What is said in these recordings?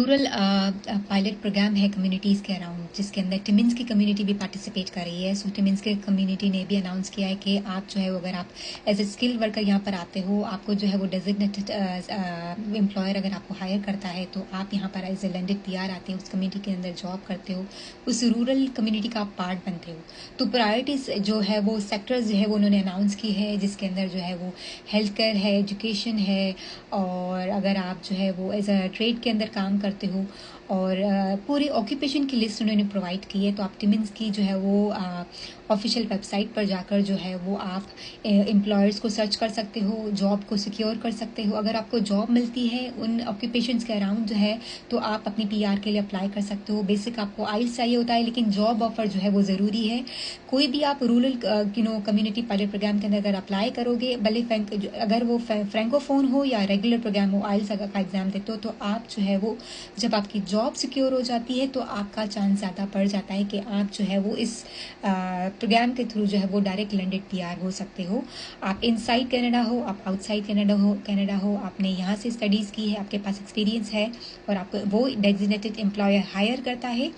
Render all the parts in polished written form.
Rural pilot programme है communities के around, जिसके अंदर टिमिन्स की कम्युनिटी भी पार्टिसिपेट कर रही है। सो टिमिन्स के कम्युनिटी ने भी अनाउंस किया है कि आप जो है वो अगर आप एज ए स्किल वर्कर यहाँ पर आते हो, आपको जो है वो डेजिग्नेटेड एम्प्लॉयर अगर आपको हायर करता है तो आप यहाँ पर एज ए लैंडेड पीआर आते हो, उस कम्युनिटी के अंदर जॉब करते हो, उस रूरल कम्युनिटी का आप पार्ट बनते हो। तो प्रायोरिटीज़ जो है वो सेक्टर्स जो है वो उन्होंने अनाउंस की है, जिसके अंदर जो है वो हेल्थ केयर है, एजुकेशन है, और अगर आप जो है वो एज अ ट्रेड के अंदर काम करते हो, और पूरी ऑक्यूपेशन की लिस्ट उन्होंने प्रोवाइड की है। तो आप टिमिन्स की जो है वो ऑफिशियल वेबसाइट पर जाकर जो है वो आप एम्प्लॉयर्स को सर्च कर सकते हो, जॉब को सिक्योर कर सकते हो। अगर आपको जॉब मिलती है उन ऑक्यूपेशंस के अराउंड जो है, तो आप अपनी पीआर के लिए अप्लाई कर सकते हो। बेसिक आपको आइल्स चाहिए होता है, लेकिन जॉब ऑफर जो है वो ज़रूरी है। कोई भी आप रूरल कम्युनिटी पायलट प्रोग्राम के अंदर अगर अप्लाई करोगे, भले अगर वो फ्रेंकोफोन हो या रेगुलर प्रोग्राम हो, आइल्स अगर का एग्जाम देते हो, तो आप जो है वो जब आपकी जॉब सिक्योर हो जाती है तो आपका चांस ज़्यादा बढ़ जाता है कि आप जो है वो इस प्रोग्राम के थ्रू जो है वो डायरेक्ट लैंडेड पीआर हो सकते हो। आप इनसाइड कनाडा हो, आप आउटसाइड कनाडा हो, आपने यहाँ से स्टडीज़ की है, आपके पास एक्सपीरियंस है और आपको वो डेजिग्नेटेड एम्प्लॉयर हायर करता है,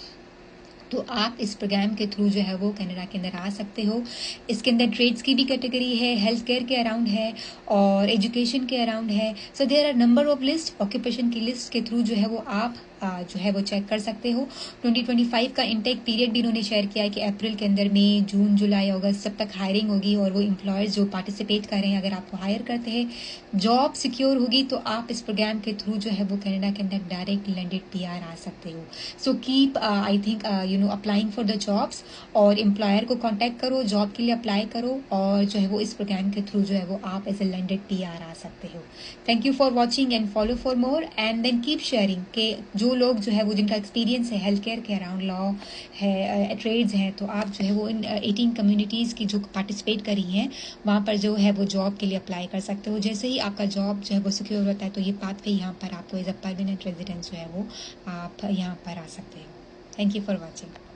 तो आप इस प्रोग्राम के थ्रू जो है वो कनाडा के अंदर आ सकते हो। इसके अंदर ट्रेड्स की भी कैटेगरी है, हेल्थ केयर के अराउंड है और एजुकेशन के अराउंड है। So there are number of list, occupation की लिस्ट के थ्रू जो है वो आप जो है वो चेक कर सकते हो। 2025 का इंटेक पीरियड भी उन्होंने शेयर किया है कि अप्रैल के अंदर में जून जुलाई अगस्त सब तक हायरिंग होगी, और वो एम्प्लॉयर्स जो पार्टिसिपेट कर रहे हैं अगर आपको हायर करते हैं, जॉब सिक्योर होगी, तो आप इस प्रोग्राम के थ्रू जो है वो कनाडा के अंदर डायरेक्ट लैंडेड पीआर आ सकते हो। So keep I think applying for the jobs, और एम्प्लॉयर को कांटेक्ट करो, जॉब के लिए अप्लाई करो, और जो है वो इस प्रोग्राम के थ्रू जो है वो आप एज ए लैंडेड पीआर आ सकते हो। Thank you for watching and follow for more, and then keep sharing के जो लोग जो है वो जिनका एक्सपीरियंस है हेल्थ केयर के अराउंड, लॉ है, ट्रेड्स हैं, तो आप जो है वो इन 18 कम्युनिटीज़ की जो पार्टिसिपेट करी हैं वहाँ पर जो है वो जॉब के लिए अप्लाई कर सकते हो। जैसे ही आपका जॉब जो है वो सिक्योर होता है, तो ये पाथवे यहाँ पर आपको एज अ परमानेंट रेजिडेंस जो है वो आप यहाँ पर आ सकते हो। Thank you for watching.